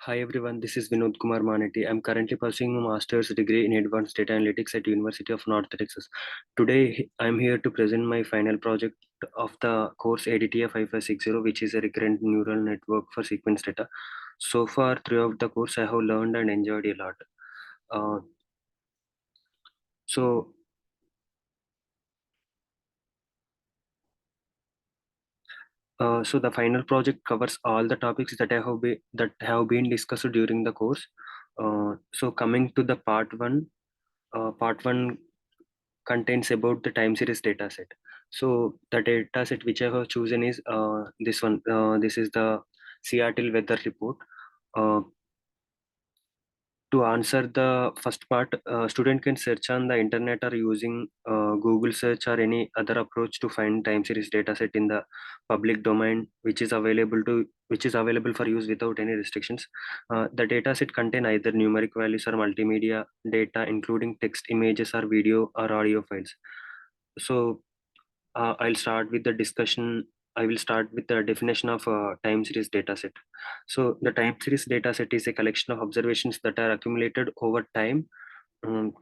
Hi everyone, this is Vinod Kumar Maneti. I'm currently pursuing a master's degree in advanced data analytics at University of North Texas. Today, I'm here to present my final project of the course ADTA 5560, which is a recurrent neural network for sequence data. So far, throughout the course, I have learned and enjoyed a lot. Uh, so, so the final project covers all the topics that have been discussed during the course. So coming to the part one contains about the time series dataset. So the dataset which I have chosen is this one. This is the Seattle weather report. Uh, to answer the first part, student can search on the internet or using Google search or any other approach to find time series dataset in the public domain, which is available for use without any restrictions. The dataset contain either numeric values or multimedia data, including text, images, or video or audio files. So I'll start with the discussion. I will start with the definition of a time series dataset. So the time series dataset is a collection of observations that are accumulated over time, um,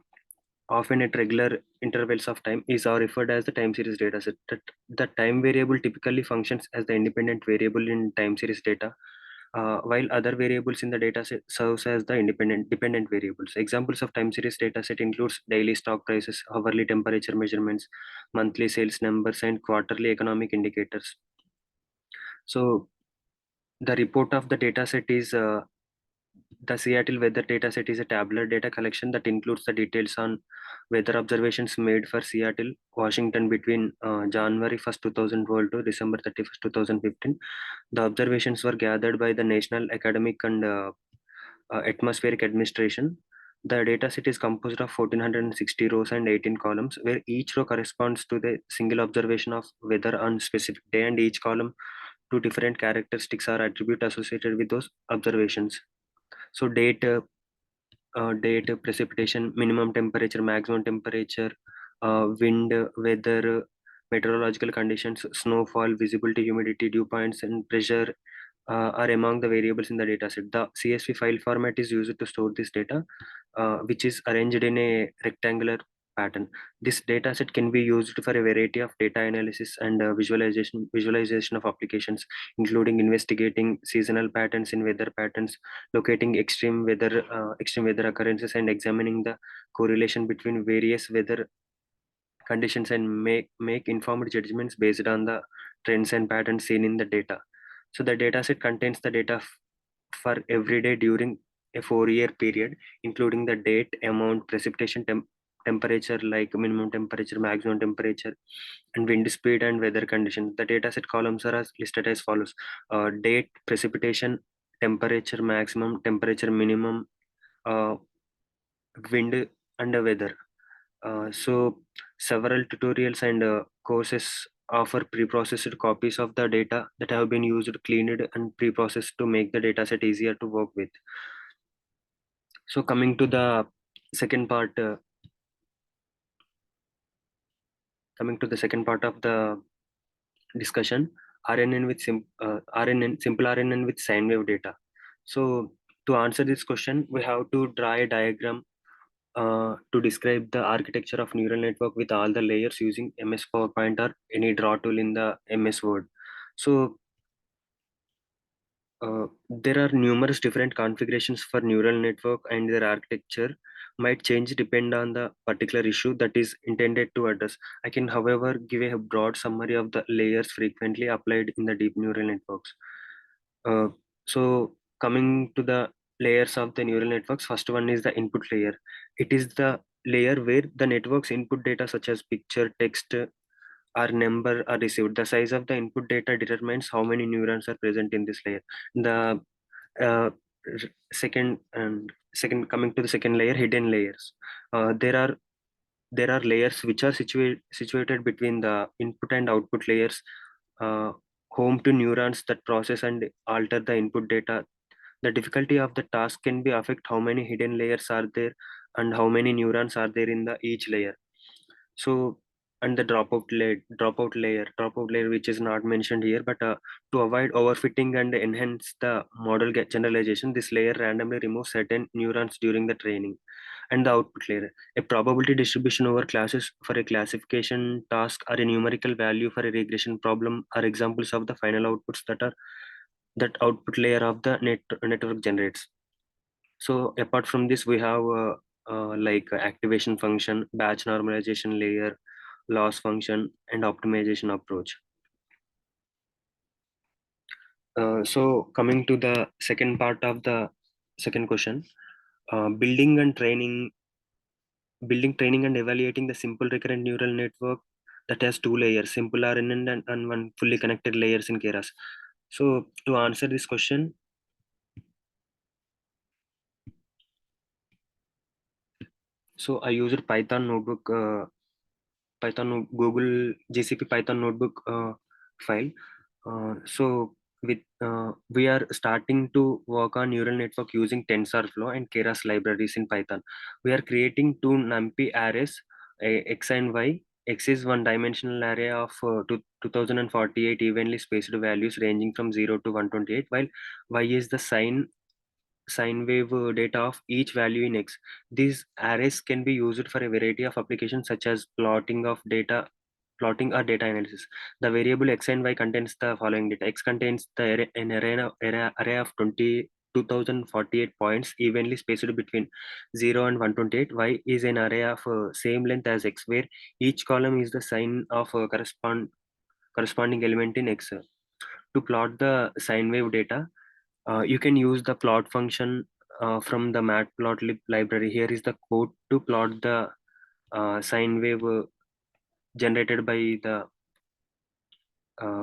often at regular intervals of time, is or referred as the time series dataset. The time variable typically functions as the independent variable in time series data, while other variables in the dataset serves as the dependent variables. Examples of time series dataset includes daily stock prices, hourly temperature measurements, monthly sales numbers, and quarterly economic indicators. So the report of the dataset is the Seattle weather dataset is a tabular data collection that includes the details on weather observations made for Seattle, Washington between January 1st, 2012 to December 31st, 2015. The observations were gathered by the National Academic and Atmospheric Administration. The dataset is composed of 1460 rows and 18 columns, where each row corresponds to the single observation of weather on specific day, and each column to different characteristics or attribute associated with those observations. So date, precipitation, minimum temperature, maximum temperature, wind, weather, meteorological conditions, snowfall, visibility, humidity, dew points, and pressure are among the variables in the dataset. The CSV file format is used to store this data, which is arranged in a rectangular pattern. This dataset can be used for a variety of data analysis and visualization of applications, including investigating seasonal patterns in weather patterns, locating extreme weather occurrences, and examining the correlation between various weather conditions, and make informed judgments based on the trends and patterns seen in the data. So the dataset contains the data for every day during a 4-year period, including the date, amount, precipitation, temperature like minimum temperature, maximum temperature, and wind speed and weather conditions. The dataset columns are as listed as follows: date, precipitation, temperature maximum, temperature minimum, uh, wind, and weather. So several tutorials and courses offer pre-processed copies of the data that have been used, cleaned, and pre-processed to make the dataset easier to work with. So second part, uh, coming to the second part of the discussion, simple RNN with sine wave data. So to answer this question, we have to draw a diagram to describe the architecture of neural network with all the layers using MS PowerPoint or any draw tool in the MS Word. So there are numerous different configurations for neural network, and their architecture might change depend on the particular issue that is intended to address. I can, however, give a broad summary of the layers frequently applied in the deep neural networks. Uh, so coming to the layers of the neural networks, first one is the input layer. It is the layer where the network's input data such as picture, text, or number are received. The size of the input data determines how many neurons are present in this layer. The uh, second coming to the second layer, hidden layers. There are layers which are situated between the input and output layers, uh, home to neurons that process and alter the input data. The difficulty of the task can be affect how many hidden layers are there and how many neurons are there in the each layer. So and the dropout layer which is not mentioned here, but to avoid overfitting and enhance the model get generalization, this layer randomly removes certain neurons during the training. And the output layer, a probability distribution over classes for a classification task or a numerical value for a regression problem are examples of the final outputs that output layer of the network generates. So apart from this, we have activation function, batch normalization layer, loss function, and optimization approach. So coming to the second part of the second question, uh, building and training, building, training, and evaluating the simple recurrent neural network that has two layers, simple RNN and one fully connected layers in Keras. So to answer this question, so I used Python notebook. Google GCP Python notebook file. So we are starting to work on neural network using TensorFlow and Keras libraries in Python. We are creating two NumPy arrays, X and Y. X is one dimensional array of 2048 evenly spaced values ranging from 0 to 128, while Y is the sine wave data of each value in X. These arrays can be used for a variety of applications such as plotting or data analysis. The variable x and y contains the following data. X contains an array of 2048 points evenly spaced between 0 and 128. Y is an array of same length as X, where each column is the sign of corresponding element in X. To plot the sine wave data, you can use the plot function from the matplotlib library. Here is the code to plot the sine wave generated by the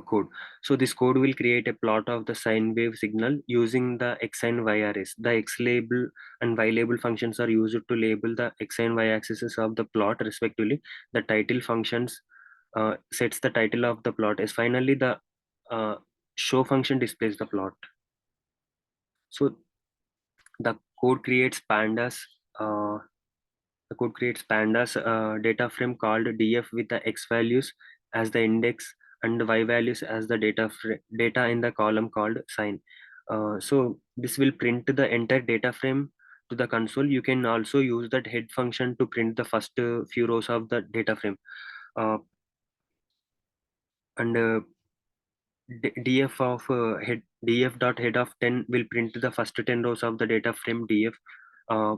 code. So this code will create a plot of the sine wave signal using the x and y arrays. The x label and y label functions are used to label the x and y axes of the plot respectively. The title functions sets the title of the plot. As finally, the uh, show function displays the plot. So the code creates pandas. Uh, the code creates pandas data frame called df with the x values as the index and the y values as the data in the column called sign. So this will print the entire data frame to the console. You can also use that head function to print the first few rows of the data frame. Uh, and df of head df dot head of 10 will print the first 10 rows of the data frame df. Uh,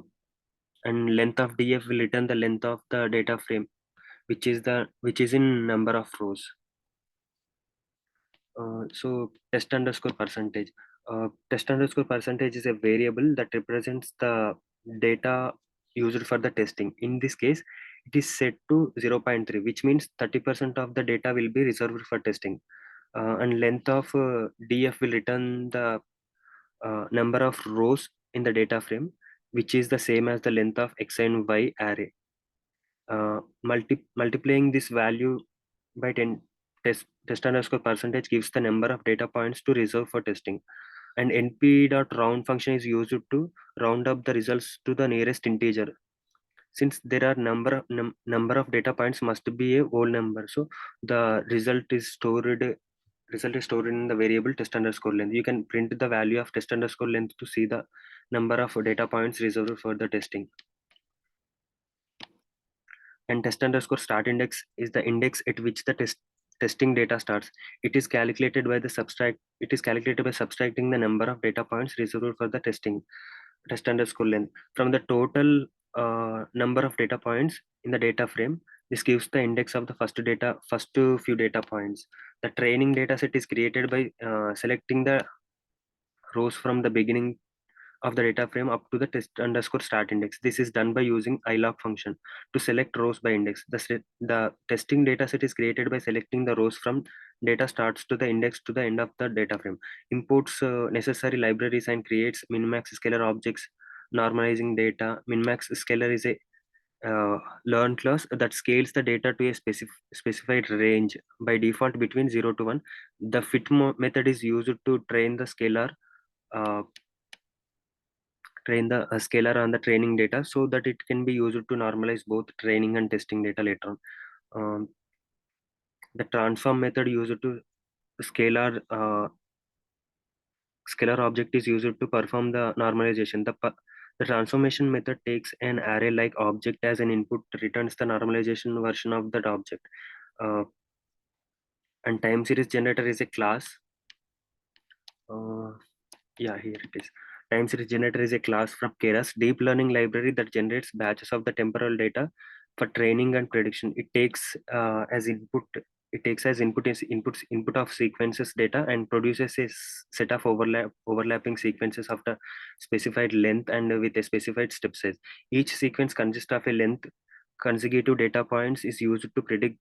and length of df will return the length of the data frame, which is in number of rows. So test underscore percentage. Test underscore percentage is a variable that represents the data used for the testing. In this case, it is set to 0.3, which means 30% of the data will be reserved for testing. And length of df will return the number of rows in the data frame, which is the same as the length of x and y array. Multiplying this value by 10, test underscore percentage gives the number of data points to reserve for testing. And np.round function is used to round up the results to the nearest integer. Since there are number of data points must be a whole number, so the result is stored in the variable test underscore length. You can print the value of test underscore length to see the number of data points reserved for the testing. And test underscore start index is the index at which the testing data starts. It is calculated by subtracting the number of data points reserved for the test underscore length from the total number of data points in the data frame. This gives the index of the first few data points. The training data set is created by selecting the rows from the beginning of the data frame up to the test underscore start index. This is done by using ilog function to select rows by index. The testing data set is created by selecting the rows from data starts to the index to the end of the data frame. Imports necessary libraries and creates minmax scalar objects normalizing data. Minmax scalar is a learn class that scales the data to a specified range by default between 0 to 1. The method is used to train the uh, train the scalar on the training data so that it can be used to normalize both training and testing data later on. The transform method used to scalar scalar object is used to perform the normalization. The transformation method takes an array-like object as an input, returns the normalization version of that object. Uh, and time series generator is a class. Uh, yeah, here it is. Time series generator is a class from Keras deep learning library that generates batches of the temporal data for training and prediction. As input. It takes as input of sequences data and produces a set of overlapping sequences of the specified length and with a specified step size. Each sequence consists of a length consecutive data points is used to predict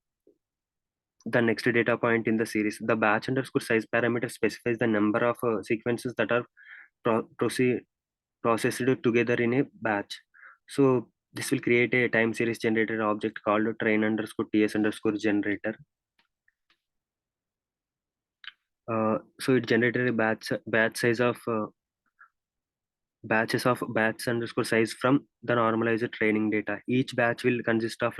the next data point in the series. The batch underscore size parameter specifies the number of sequences that are proceed processed together in a batch. So this will create a time series generated object called train underscore ts underscore generator. So it generated a batch size of batch underscore size from the normalized training data. Each batch will consist of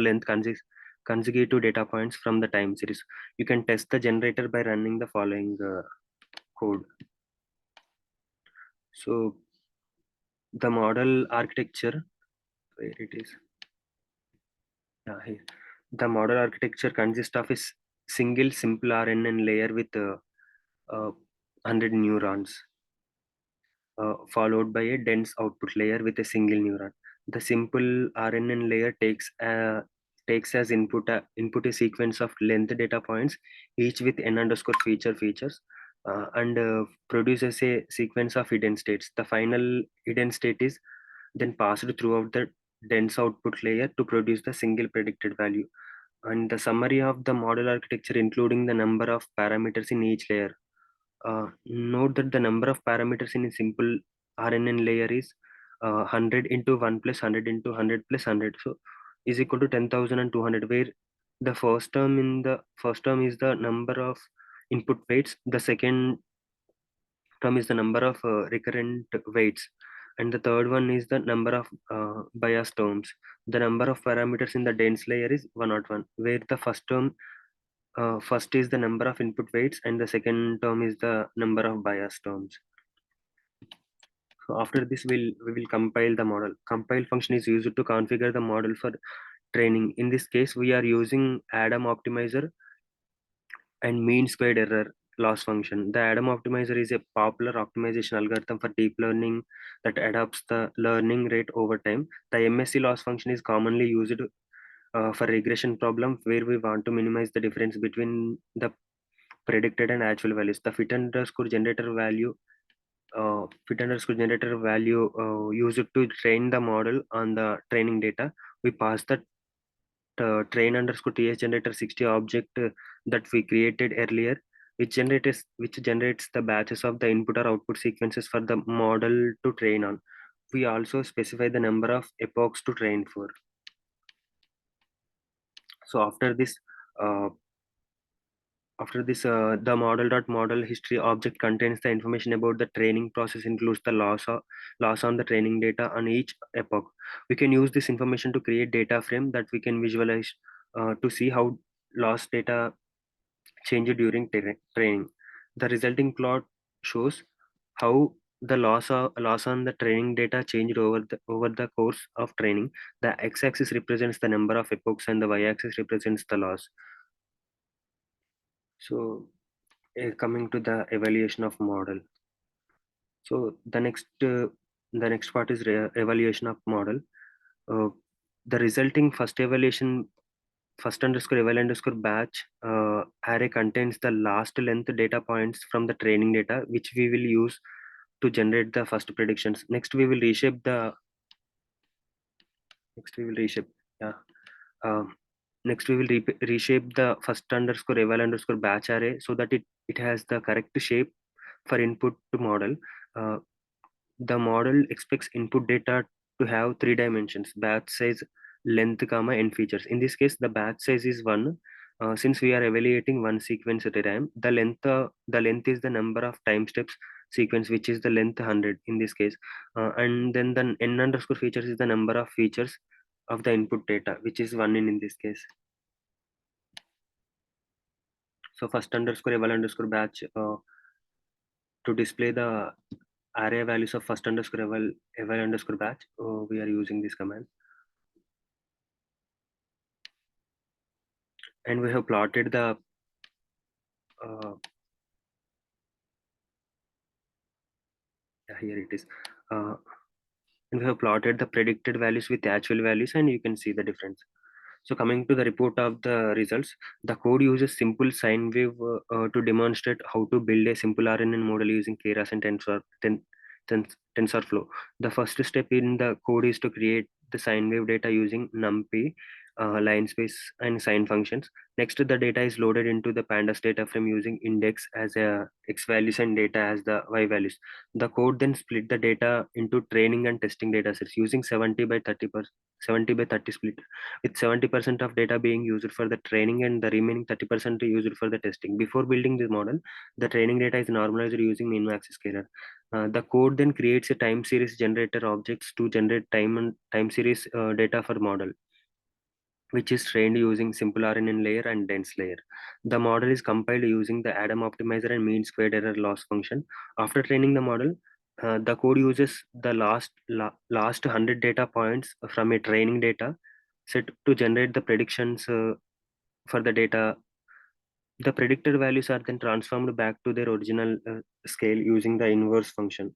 consecutive data points from the time series. You can test the generator by running the following code. So the model architecture, where it is, yeah, here. The model architecture consists of a single simple RNN layer with 100 neurons, followed by a dense output layer with a single neuron. The simple RNN layer takes as input a sequence of length data points, each with n underscore features, and produces a sequence of hidden states. The final hidden state is then passed throughout the dense output layer to produce the single predicted value. And the summary of the model architecture, including the number of parameters in each layer. Note that the number of parameters in a simple RNN layer is 100 into 1 plus 100 into 100 plus 100. So is equal to 10,000 and 200, where the first term is the number of input weights, the second term is the number of recurrent weights, and the third one is the number of bias terms. The number of parameters in the dense layer is 101, where the first is the number of input weights and the second term is the number of bias terms. So after this, we will compile the model. Compile function is used to configure the model for training. In this case, we are using Adam optimizer and mean squared error loss function. The Adam optimizer is a popular optimization algorithm for deep learning that adapts the learning rate over time. The MSC loss function is commonly used for regression problem where we want to minimize the difference between the predicted and actual values. The fit underscore generator value used to train the model on the training data. We pass the train underscore ts generator 60 object that we created earlier, which generates the batches of the input or output sequences for the model to train on. We also specify the number of epochs to train for. So uh, the model history object contains the information about the training process, includes the loss on the training data on each epoch. We can use this information to create data frame that we can visualize to see how loss data change during training. The resulting plot shows how the loss on the training data changed over the course of training. The x-axis represents the number of epochs and the y-axis represents the loss. So coming to the evaluation of model. So the next part is evaluation of model. Uh, the resulting first underscore eval underscore batch array contains the last length data points from the training data, which we will use to generate the first predictions. Next we will reshape yeah Next we will reshape the first underscore eval underscore batch array so that it has the correct shape for input to model. uh, the model expects input data to have three dimensions: batch size, length, comma, and features. In this case, the batch size is one. Since we are evaluating one sequence at a time, the length is the number of time steps sequence, which is the length 100 in this case. And then the n underscore features is the number of features of the input data, which is one in this case. So first underscore eval underscore batch, to display the array values of first underscore eval underscore batch, we are using this command. And we have plotted the uh, yeah, here it is. Uh, and we have plotted the predicted values with actual values, and you can see the difference. So coming to the report of the results, the code uses simple sine wave to demonstrate how to build a simple RNN model using Keras and TensorFlow. The first step in the code is to create the sine wave data using NumPy, line space, and sine functions. Next, the data is loaded into the pandas data frame using index as a x values and data as the y values. The code then split the data into training and testing data sets using 70 by 30 split, with 70% of data being used for the training and the remaining 30% used for the testing. Before building this model, the training data is normalized using min-max scaler. The code then creates a time series generator objects to generate time series data for model, which is trained using simple RNN layer and dense layer. The model is compiled using the Adam optimizer and mean squared error loss function. After training the model, the code uses the last 100 data points from a training data set to generate the predictions for the data. The predicted values are then transformed back to their original scale using the inverse function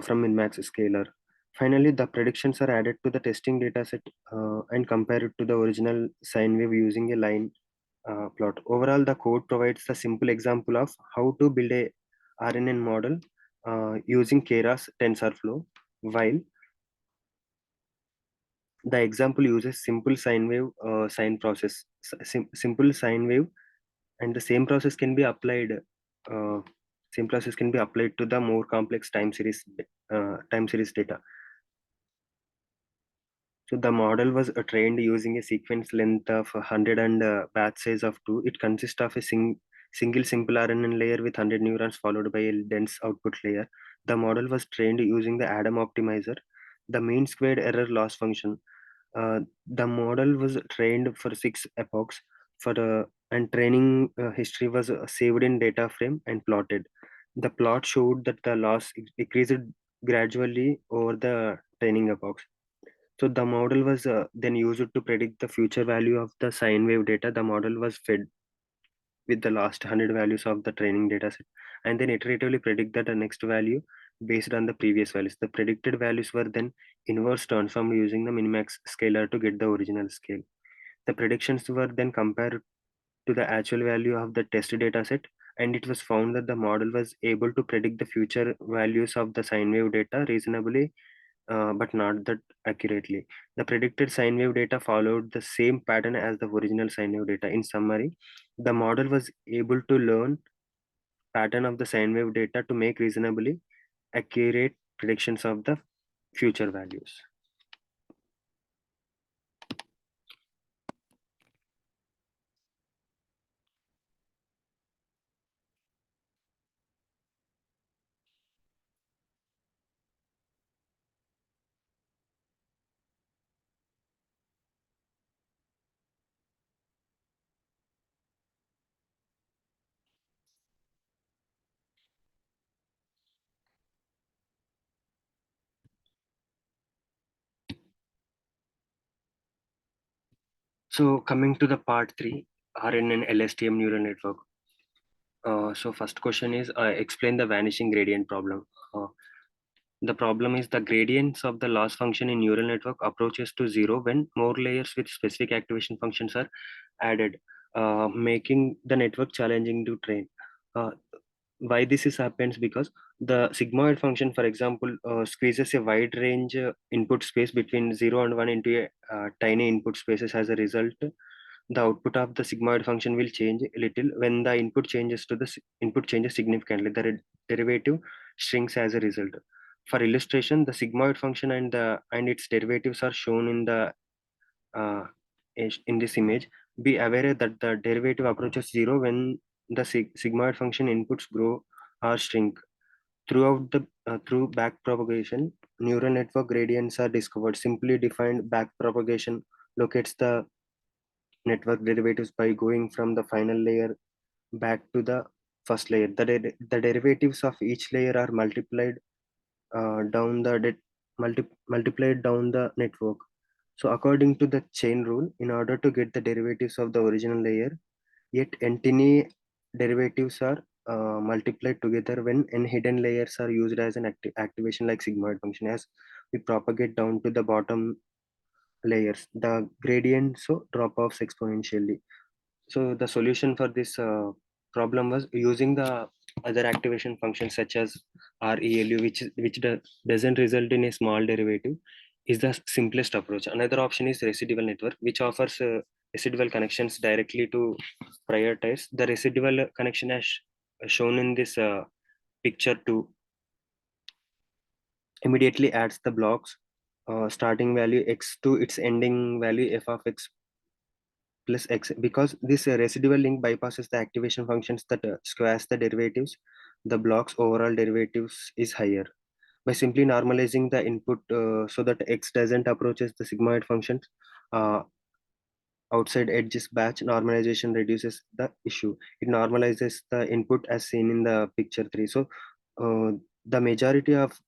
from min-max scaler. Finally, the predictions are added to the testing dataset and compared to the original sine wave using a line plot. Overall, the code provides a simple example of how to build a RNN model using Keras TensorFlow, while the example uses simple sine wave sine process. Simple sine wave, and the uh, same process can be applied to the more complex time series data. So the model was trained using a sequence length of 100 and batch size of 2. It consists of a single simple RNN layer with 100 neurons followed by a dense output layer. The model was trained using the Adam optimizer, the mean squared error loss function. The model was trained for 6 epochs and training history was saved in data frame and plotted. The plot showed that the loss decreased gradually over the training epochs. So the model was then used to predict the future value of the sine wave data. The model was fed with the last 100 values of the training data set and then iteratively predict that the next value based on the previous values. The predicted values were then inverse transformed using the minimax scaler to get the original scale. The predictions were then compared to the actual value of the test data set, and it was found that the model was able to predict the future values of the sine wave data reasonably, but not that accurately. The predicted sine wave data followed the same pattern as the original sine wave data. In summary, the model was able to learn pattern of the sine wave data to make reasonably accurate predictions of the future values. So coming to the part 3, RNN LSTM neural network. So first question is explain the vanishing gradient problem. The problem is the gradients of the loss function in neural network approaches to zero when more layers with specific activation functions are added, making the network challenging to train. Uh, why this is happens because the sigmoid function, for example, squeezes a wide range input space between 0 and 1 into a tiny input spaces. As a result, the output of the sigmoid function will change a little when the input changes significantly. The derivative shrinks as a result. For illustration, the sigmoid function and its derivatives are shown in the in this image. Be aware that the derivative approaches zero when the sigmoid function inputs grow or shrink. Through backpropagation, neural network gradients are discovered. Simply defined, backpropagation locates the network derivatives by going from the final layer back to the first layer. The derivatives of each layer are multiplied down the multiplied down the network. So according to the chain rule, in order to get the derivatives of the original layer, yet any derivatives are multiplied together when n hidden layers are used as an activation like sigmoid function. As we propagate down to the bottom layers, the gradient so drop offs exponentially. So the solution for this problem was using the other activation functions such as RELU, doesn't result in a small derivative, is the simplest approach. Another option is residual network, which offers residual connections directly to prioritize. The residual connection as shown in this picture to immediately adds the blocks starting value x to its ending value f of x plus x. Because this residual link bypasses the activation functions that squares the derivatives, the block's overall derivatives is higher. By simply normalizing the input so that x doesn't approaches the sigmoid functions uh, outside edges, batch normalization reduces the issue. It normalizes the input as seen in the picture 3. So uh, the majority of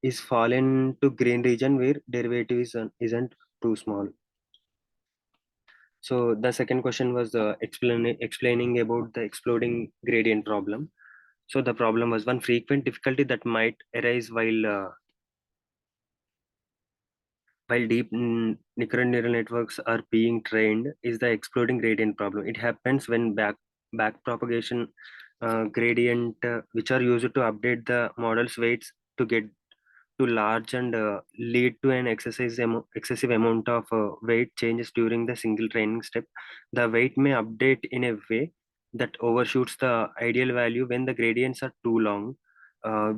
is fallen to green region where derivative isn't too small. So the second question was explaining about the exploding gradient problem. So the problem was one frequent difficulty that might arise while recurrent neural networks are being trained is the exploding gradient problem. It happens when back propagation gradient, which are used to update the model's weights to get too large and lead to an excessive amount of weight changes during the single training step. The weight may update in a way that overshoots the ideal value when the gradients are too long,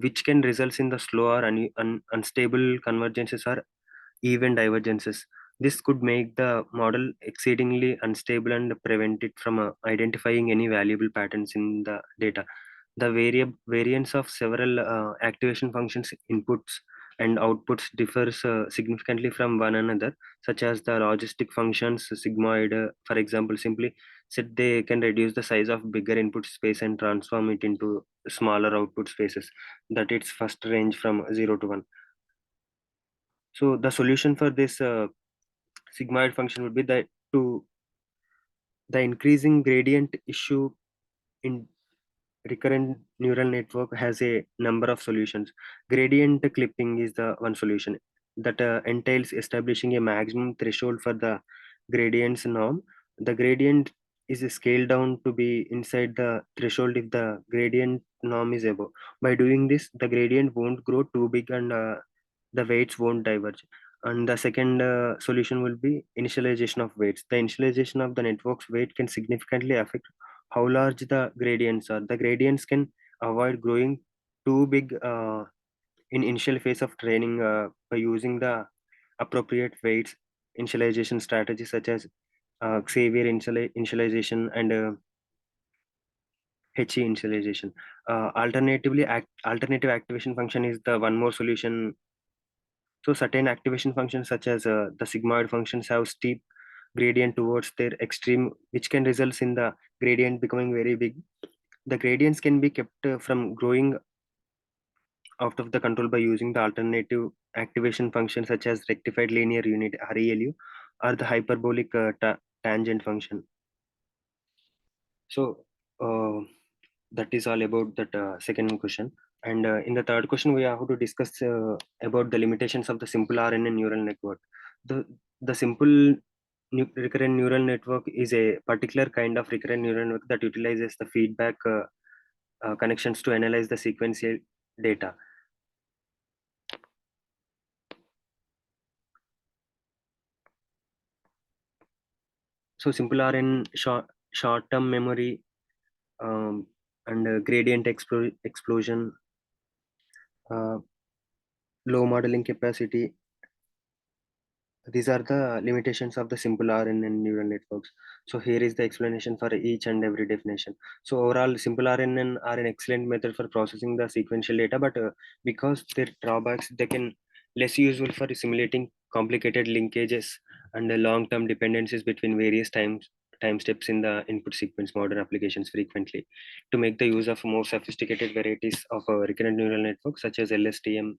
which can result in the slow or unstable convergences or even divergences. This could make the model exceedingly unstable and prevent it from identifying any valuable patterns in the data. The variance of several activation functions inputs and outputs differs significantly from one another, such as the logistic functions, sigmoid, for example, simply said they can reduce the size of bigger input space and transform it into smaller output spaces, that its first range from 0 to 1. So the solution for this sigmoid function would be that to the increasing gradient issue in recurrent neural network has a number of solutions. Gradient clipping is the one solution that entails establishing a maximum threshold for the gradient's norm. The gradient is scaled down to be inside the threshold if the gradient norm is above. By doing this, the gradient won't grow too big and the weights won't diverge. And the second solution will be initialization of weights. The initialization of the network's weight can significantly affect how large the gradients are. The gradients can avoid growing too big in initial phase of training by using the appropriate weights initialization strategies such as Xavier initialization and HE initialization. Alternative activation function is the one more solution. So certain activation functions such as the sigmoid functions have steep gradient towards their extreme, which can result in the gradient becoming very big. The gradients can be kept from growing out of the control by using the alternative activation function such as rectified linear unit RELU or the hyperbolic tangent function. So that is all about that second question. And in the third question, we have to discuss about the limitations of the simple RNN neural network. The the simple recurrent neural network is a particular kind of recurrent neural network that utilizes the feedback connections to analyze the sequential data. So simple RN short-term memory and gradient explosion, uh, low modeling capacity. These are the limitations of the simple RNN neural networks. So here is the explanation for each and every definition. So overall, simple RNN are an excellent method for processing the sequential data, but because their drawbacks, they can less useful for simulating complicated linkages and long-term dependencies between various time steps in the input sequence modern applications frequently to make the use of more sophisticated varieties of recurrent neural networks such as LSTM,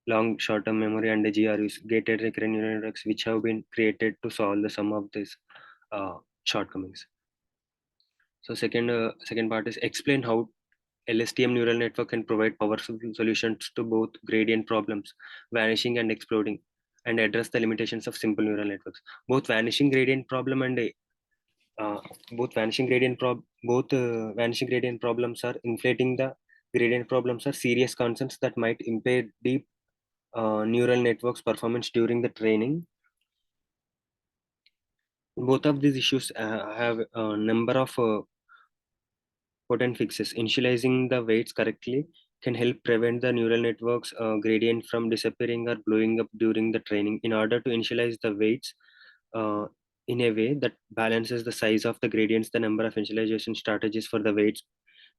long short-term memory, and the GRUs, gated recurrent neural networks, which have been created to solve the sum of these uh, shortcomings. So second part is explain how LSTM neural network can provide powerful solutions to both gradient problems, vanishing and exploding, and address the limitations of simple neural networks. Both vanishing gradient problem and uh, both vanishing gradient problems are inflating the gradient problems are serious concerns that might impair deep neural networks performance during the training. Both of these issues have a number of potent fixes. Initializing the weights correctly can help prevent the neural network's gradient from disappearing or blowing up during the training. In order to initialize the weights uh, in a way that balances the size of the gradients, the number of initialization strategies for the weights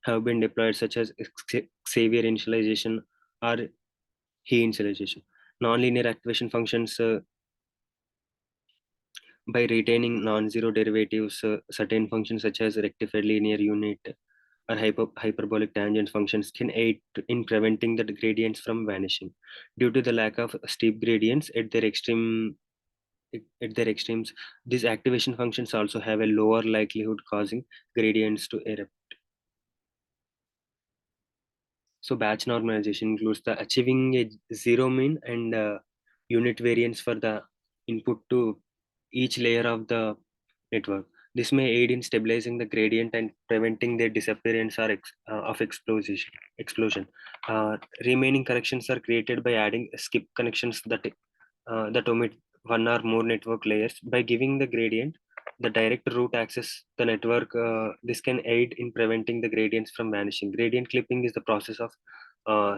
have been deployed, such as Xavier initialization or He initialization. Nonlinear activation functions by retaining non-zero derivatives, certain functions such as rectified linear unit or hyperbolic tangent functions can aid in preventing the gradients from vanishing. Due to the lack of steep gradients at their extremes, these activation functions also have a lower likelihood causing gradients to erupt. So batch normalization includes the achieving a zero mean and unit variance for the input to each layer of the network. This may aid in stabilizing the gradient and preventing their disappearance or of explosion. Remaining corrections are created by adding skip connections that omit one or more network layers. By giving the gradient the direct route access the network, this can aid in preventing the gradients from vanishing. Gradient clipping is the process of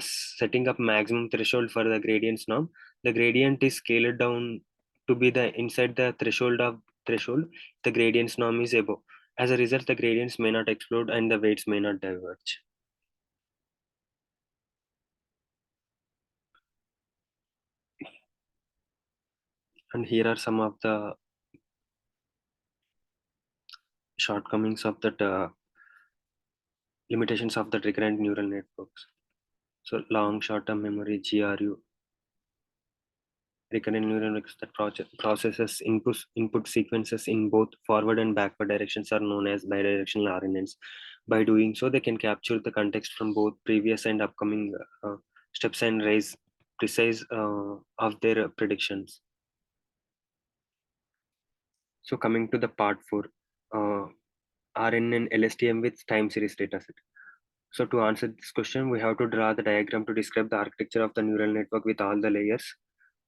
setting up maximum threshold for the gradients norm. The gradient is scaled down to be the inside the threshold. The gradients norm is above. As a result, the gradients may not explode and the weights may not diverge. And here are some of the shortcomings of that limitations of the recurrent neural networks. So long short-term memory (GRU), recurrent neural networks that processes input sequences in both forward and backward directions are known as bidirectional RNNs. By doing so, they can capture the context from both previous and upcoming steps and raise precise of their predictions. So coming to the part 4, uh, RNN LSTM with time series dataset. So to answer this question, we have to draw the diagram to describe the architecture of the neural network with all the layers.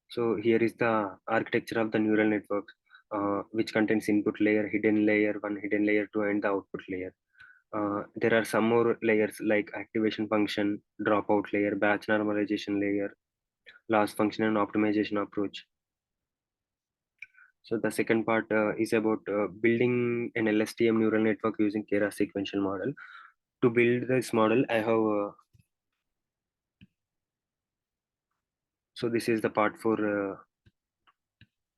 So here is the architecture of the neural network, which contains input layer, hidden layer 1, hidden layer 2, and the output layer. There are some more layers like activation function, dropout layer, batch normalization layer, loss function, and optimization approach. So the second part is about building an LSTM neural network using Keras sequential model. To build this model, I have so this is the part for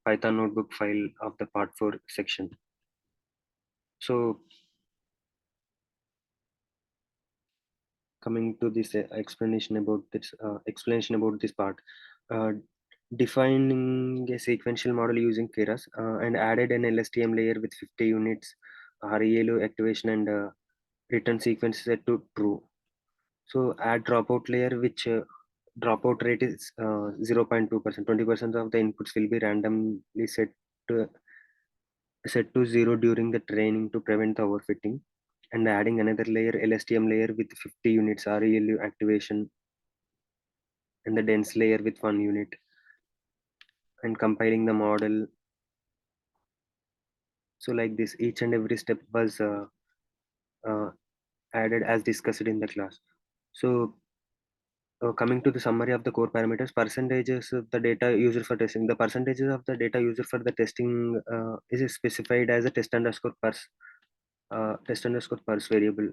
Python notebook file of the part 4 section. So coming to this explanation about this part, uh, defining a sequential model using Keras and added an LSTM layer with 50 units, RELU activation and return sequence set to true. So add dropout layer, which dropout rate is 0.2%. 20% of the inputs will be randomly to, set to 0 during the training to prevent the overfitting. And adding another layer, LSTM layer with 50 units RELU activation and the dense layer with 1 unit, and compiling the model. So like this, each and every step was uh, added as discussed in the class. So coming to the summary of the core parameters, percentages of the data used for testing. The percentages of the data used for the testing is specified as a test underscore pers variable.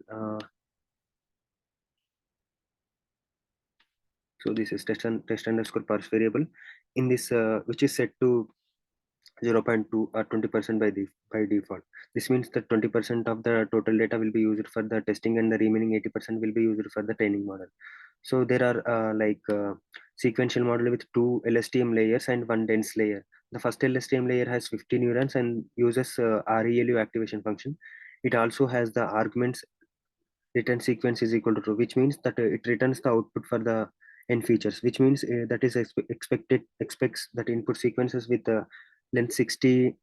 So this is test underscore pers variable in this which is set to 0.2 or 20% by default. This means that 20% of the total data will be used for the testing and the remaining 80% will be used for the training model. So there are sequential model with two LSTM layers and one dense layer. The first LSTM layer has 50 neurons and uses ReLU activation function. It also has the arguments return sequence is equal to true, which means that it returns the output for the n features, which means that is expects that input sequences with length 60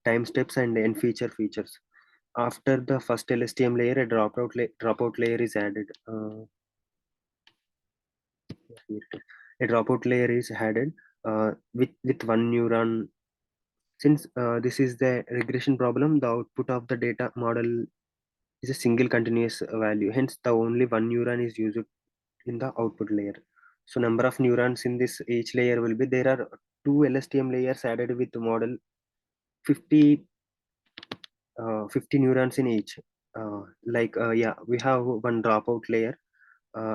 time steps and n features. After the first LSTM layer, a dropout layer is added. A dropout layer is added with one neuron. Since this is the regression problem, the output of the data model is a single continuous value. Hence, the only one neuron is used in the output layer. So number of neurons in this each layer will be, there are two LSTM layers added with the model 50 50 neurons in each. Yeah, we have one dropout layer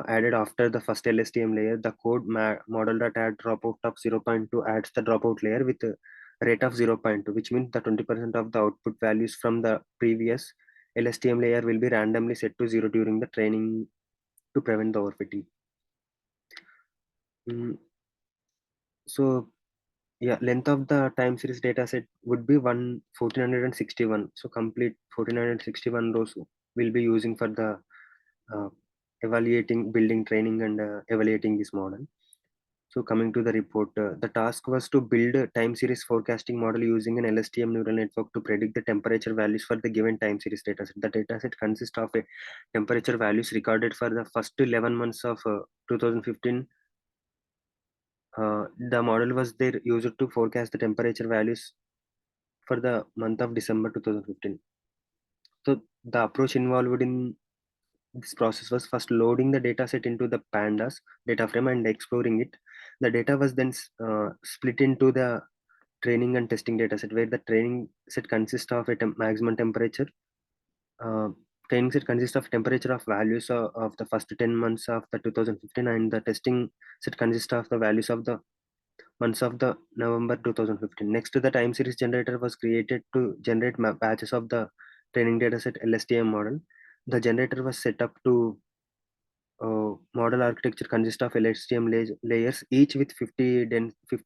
added after the first LSTM layer. The code model.add dropout of 0.2 adds the dropout layer with a rate of 0.2, which means the 20% of the output values from the previous LSTM layer will be randomly set to 0 during the training to prevent the overfitting. Mm, so yeah, length of the time series data set would be 1461. So complete 1461 rows will be using for the uh, evaluating, building, training, and evaluating this model. So coming to the report, the task was to build a time series forecasting model using an LSTM neural network to predict the temperature values for the given time series dataset. The dataset consists of a temperature values recorded for the first 11 months of 2015. The model was there used to forecast the temperature values for the month of December 2015. So the approach involved in this process was first loading the dataset into the pandas data frame and exploring it. The data was then split into the training and testing dataset, where the training set consists of a maximum temperature. Uh, Training set consists of temperature of values of the first 10 months of the 2015, and the testing set consists of the values of the months of the November 2015. Next, the time series generator was created to generate batches of the training dataset LSTM model. The generator was set up to model architecture consists of LSTM layers, each with 50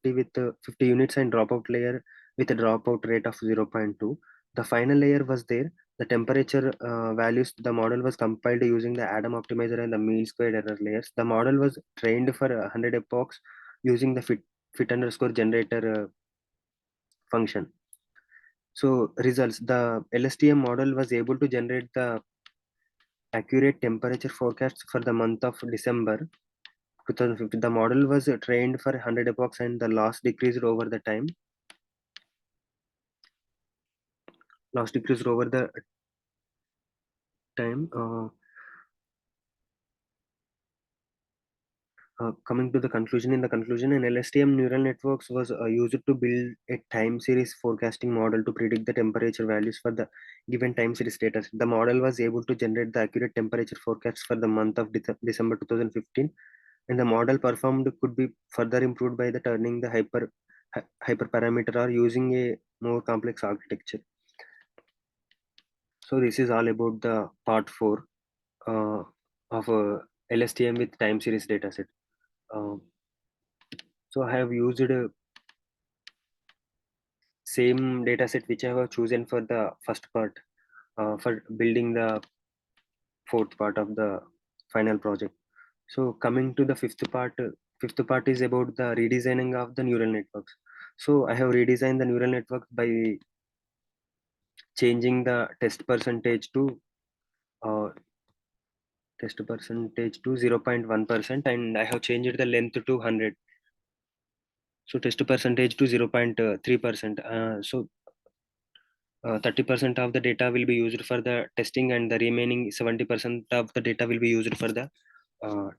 with 50 units, and dropout layer with a dropout rate of 0.2. The final layer was there. The temperature values, the model was compiled using the Adam optimizer and the mean squared error layers. The model was trained for 100 epochs using the fit underscore generator function. So results, the LSTM model was able to generate the accurate temperature forecasts for the month of December 2015. The model was trained for 100 epochs and the loss decreased over the time. Loss decreased over the time. Coming to the conclusion, in the conclusion, an LSTM neural networks was used to build a time series forecasting model to predict the temperature values for the given time series status. The model was able to generate the accurate temperature forecasts for the month of December 2015, and the model performed could be further improved by the turning the hyperparameter or using a more complex architecture. So this is all about the part 4 of LSTM with time series dataset. Uh, so I have used same dataset which I have chosen for the first part for building the fourth part of the final project. So coming to the fifth part is about the redesigning of the neural networks. So I have redesigned the neural network by changing the uh, test percentage to 0.1%, and I have changed the length to 100. So test percentage to 0.3%. So 30% of the data will be used for the testing, and the remaining 70% of the data will be used for the uh,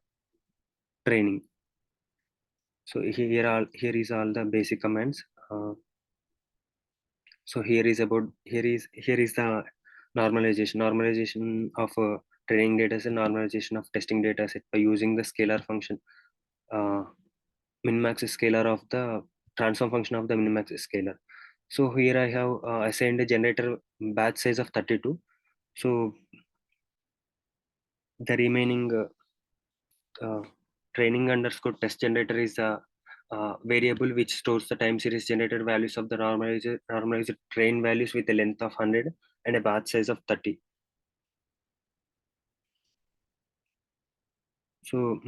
training. So here is all the basic commands. So here is the normalization of training data set, normalization of testing data set by using the scalar function, uh, min max scalar of the transform function of the min max scalar. So here I have assigned a generator batch size of 32. So the remaining uh, training underscore test generator is a variable which stores the time series generated values of the normalized train values with a length of 100 and a batch size of 30. So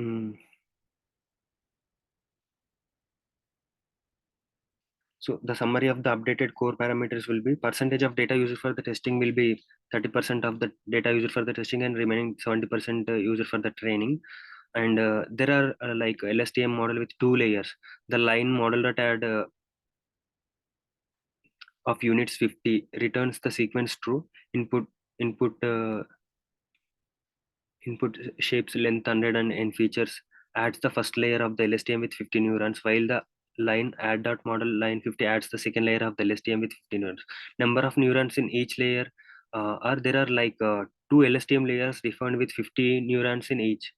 so the summary of the updated core parameters will be percentage of data used for the testing will be 30% of the data used for the testing and remaining 70% used for the training. And there are like LSTM model with two layers. The line model that had of units 50 returns the sequence true. Input input uh, input shapes length 100 and features adds the first layer of the LSTM with 50 neurons, while the line add dot model line 50 adds the second layer of the LSTM with 50 neurons. Number of neurons in each layer are there are like two LSTM layers defined with 50 neurons in each.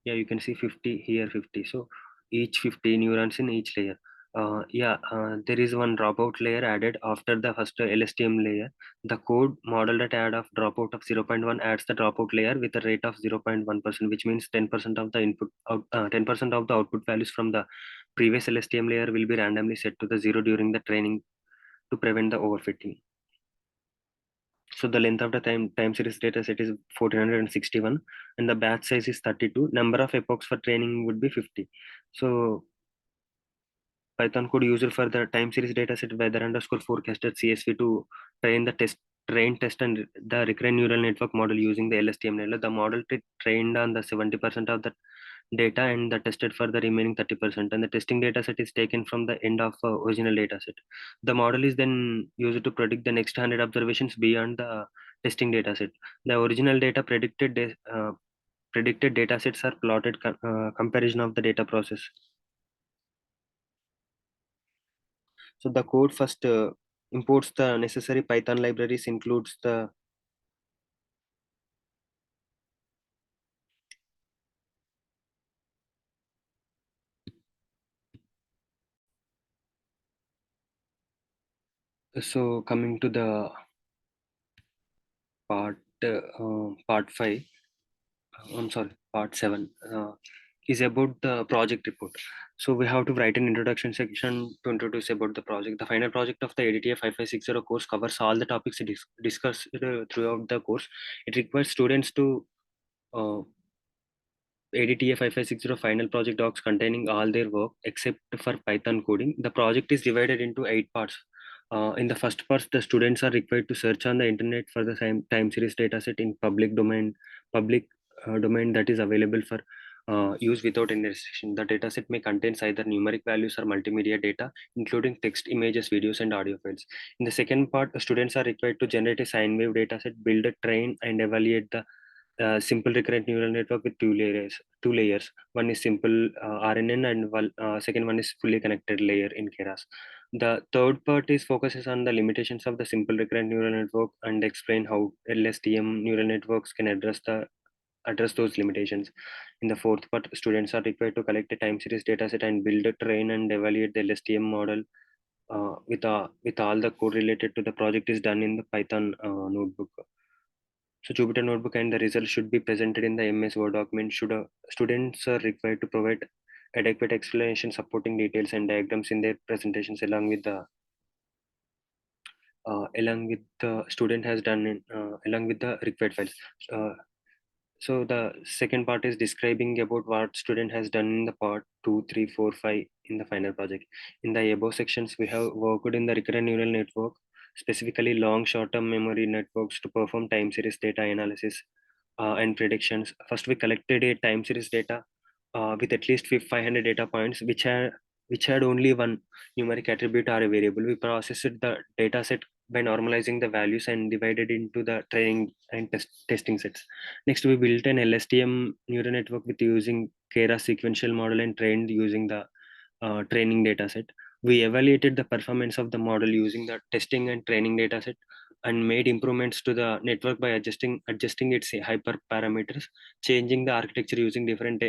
Yeah, you can see 50 here, 50. So each 50 neurons in each layer. There is one dropout layer added after the first LSTM layer. The code model that add of dropout of 0.1 adds the dropout layer with a rate of 0.1%, which means 10% of the 10% of the output values from the previous LSTM layer will be randomly set to the zero during the training to prevent the overfitting. So the length of the time series data set is 1461 and the batch size is 32. Number of epochs for training would be 50. So Python code used for the time series dataset weather underscore forecasted CSV to train the test and the recurrent neural network model using the LSTM network. The model trained on the 70% of the data and the tested for the remaining 30%. And the testing dataset is taken from the end of original dataset. The model is then used to predict the next 100 observations beyond the testing dataset. The original data predicted datasets are plotted comparison of the data process. So the code first imports the necessary Python libraries, includes the so coming to the part part 5, I'm sorry, part 7 is about the project report. So we have to write an introduction section to introduce about the project. The final project of the ADTA 5560 course covers all the topics discussed throughout the course. It requires students to uh, ADTA 5560 final project docs containing all their work except for Python coding. The project is divided into 8 parts. In the first part, the students are required to search on the internet for the time series dataset in public domain that is available for use without any restriction. The dataset may contain either numeric values or multimedia data, including text, images, videos, and audio files. In the second part, the students are required to generate a sine wave dataset, build a train, and evaluate the simple recurrent neural network with two layers. One is simple RNN, and second one is fully connected layer in Keras. The third part is focuses on the limitations of the simple recurrent neural network and explain how LSTM neural networks can address those limitations. In the fourth part, students are required to collect a time series dataset and build a train and evaluate the LSTM model with all the code related to the project is done in the Python notebook. So Jupyter Notebook and the results should be presented in the MS Word document. Students are required to provide adequate explanation, supporting details and diagrams in their presentations along with the student has done along with the required files. Uh, so the second part is describing about what student has done in the part 2, 3, 4, 5 in the final project. In the above sections, we have worked in the recurrent neural network, specifically long short-term memory networks to perform time series data analysis and predictions. First, we collected a time series data with at least 500 data points, which had only one numeric attribute or a variable. We processed the data set by normalizing the values and divided into the training and testing sets. Next, we built an LSTM neural network with using Keras sequential model and trained using the training dataset. We evaluated the performance of the model using the testing and training dataset and made improvements to the network by adjusting its hyperparameters, changing the architecture using different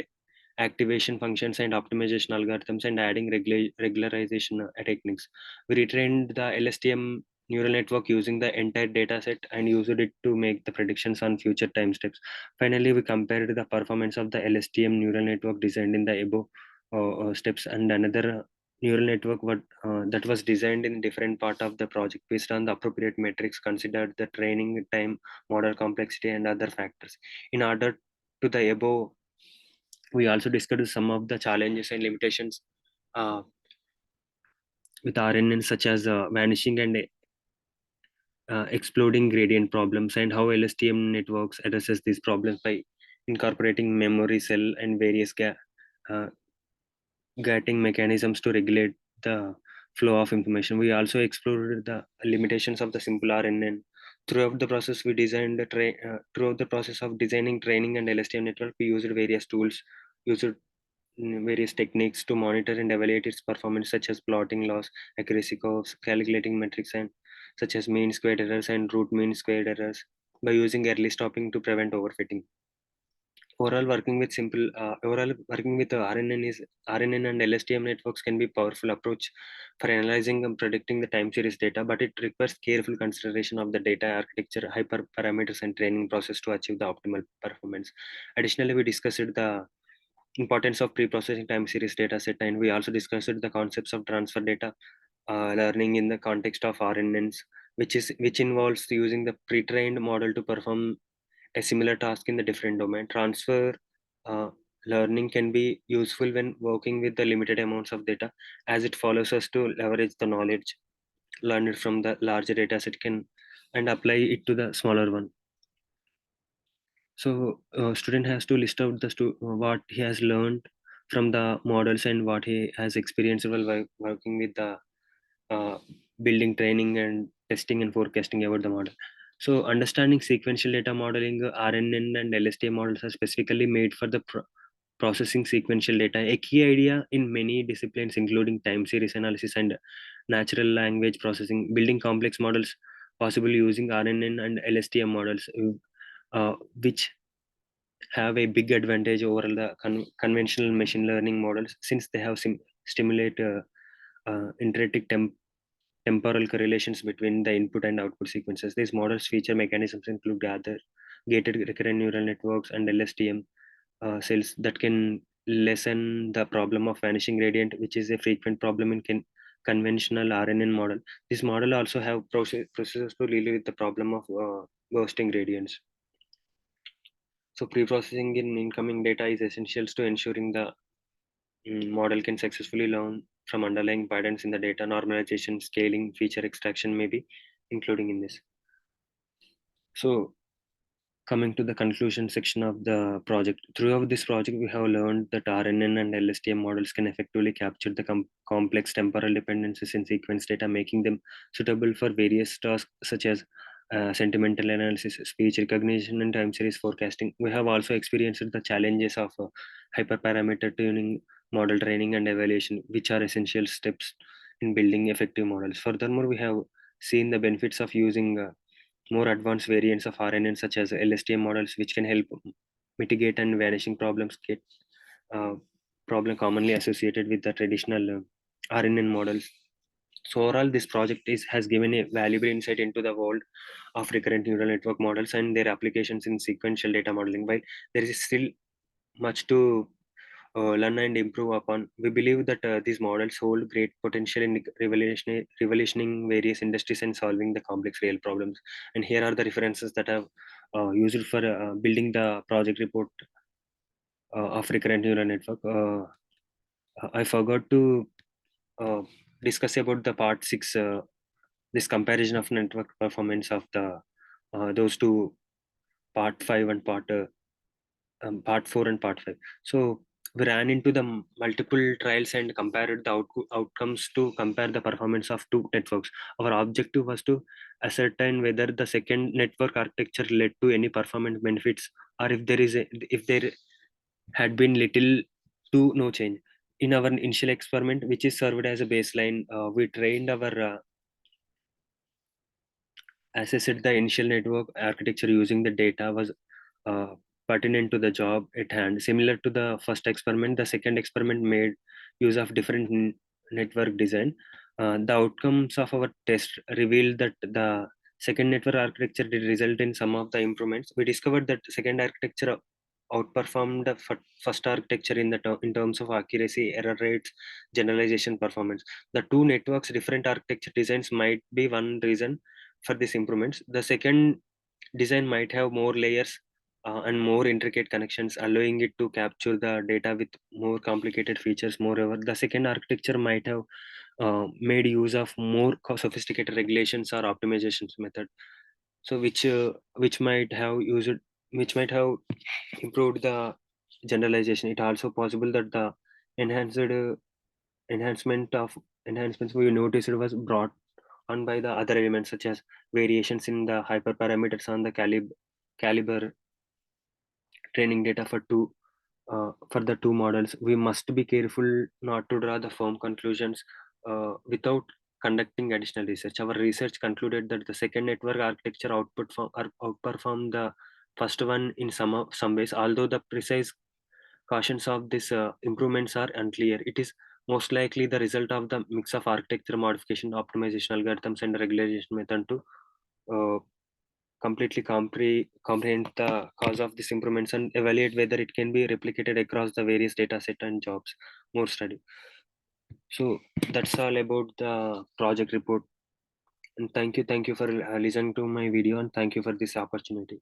activation functions and optimization algorithms, and adding regularization techniques. We retrained the LSTM neural network using the entire data set and used it to make the predictions on future time steps. Finally, we compared the performance of the LSTM neural network designed in the above steps and another neural network that was designed in different part of the project based on the appropriate metrics considered the training time, model complexity, and other factors. In order to the above, we also discussed some of the challenges and limitations uh, with RNN, such as vanishing and exploding gradient problems, and how LSTM networks addresses these problems by incorporating memory cell and various uh, gating mechanisms to regulate the flow of information. We also explored the limitations of the simple RNN. Throughout the process of designing, training, and LSTM network, we used various tools, used various techniques to monitor and evaluate its performance, such as plotting loss, accuracy curves, calculating metrics, and such as mean squared errors and root mean squared errors by using early stopping to prevent overfitting. Overall working with RNN and LSTM networks can be powerful approach for analyzing and predicting the time series data, but it requires careful consideration of the data architecture, hyperparameters, and training process to achieve the optimal performance. Additionally, we discussed the importance of pre-processing time series data set, and we also discussed the concepts of transfer data learning in the context of RNNs, which involves using the pre-trained model to perform a similar task in the different domain. Transfer uh, learning can be useful when working with the limited amounts of data, as it follows us to leverage the knowledge learned from the larger data set can and apply it to the smaller one. So student has to list out what he has learned from the models and what he has experienced while working with the uh, building, training, and testing and forecasting about the model. So, understanding sequential data modeling, RNN and LSTM models are specifically made for the processing sequential data. A key idea in many disciplines, including time series analysis and natural language processing, building complex models, possibly using RNN and LSTM models, which have a big advantage over the conventional machine learning models since they have stimulate intrinsic temporal correlations between the input and output sequences. These models feature mechanisms include gated recurrent neural networks and LSTM cells that can lessen the problem of vanishing gradient, which is a frequent problem in conventional RNN model. This model also have processes to deal with the problem of bursting gradients. So pre-processing in incoming data is essential to ensuring the model can successfully learn from underlying patterns in the data. Normalization, scaling, feature extraction may be including in this. So coming to the conclusion section of the project, throughout this project we have learned that RNN and LSTM models can effectively capture the complex temporal dependencies in sequence data, making them suitable for various tasks such as sentimental analysis, speech recognition, and time series forecasting. We have also experienced the challenges of hyperparameter tuning, model training, and evaluation, which are essential steps in building effective models. Furthermore, we have seen the benefits of using more advanced variants of RNN, such as LSTM models, which can help mitigate and vanishing uh, problem commonly associated with the traditional RNN models. So overall, this project has given a valuable insight into the world of recurrent neural network models and their applications in sequential data modeling. While there is still much to learn and improve upon, we believe that these models hold great potential in revolutioning various industries and solving the complex real problems. And here are the references that I've used for building the project report of recurrent neural network. I forgot to uh, discuss about the part six. This comparison of network performance of the those two, part five and part 4 and part 5. So we ran into the multiple trials and compared the outcomes to compare the performance of two networks. Our objective was to ascertain whether the second network architecture led to any performance benefits, or if there had been little to no change. In our initial experiment, which is served as a baseline, we trained our assessed the initial network architecture using the data was uh, pertinent to the job at hand. Similar to the first experiment, the second experiment made use of different network design. The outcomes of our test revealed that the second network architecture did result in some of the improvements. We discovered that second architecture outperformed the first architecture in terms of accuracy, error rates, generalization, performance. The two networks' different architecture designs might be one reason for these improvements. The second design might have more layers and more intricate connections, allowing it to capture the data with more complicated features. Moreover, the second architecture might have made use of more sophisticated regulations or optimizations method, so which might have used which might have improved the generalization. It also possible that the enhanced enhancement of enhancements we noticed was brought on by the other elements, such as variations in the hyperparameters on the caliber training data for the two models. We must be careful not to draw the firm conclusions without conducting additional research. Our research concluded that the second network architecture outperformed the first one in some ways. Although the precise cautions of these improvements are unclear, it is most likely the result of the mix of architecture modification, optimization algorithms, and regularization method to uh, completely comprehend the cause of these improvements and evaluate whether it can be replicated across the various data set and jobs. More study. So that's all about the project report. And thank you for listening to my video, and thank you for this opportunity.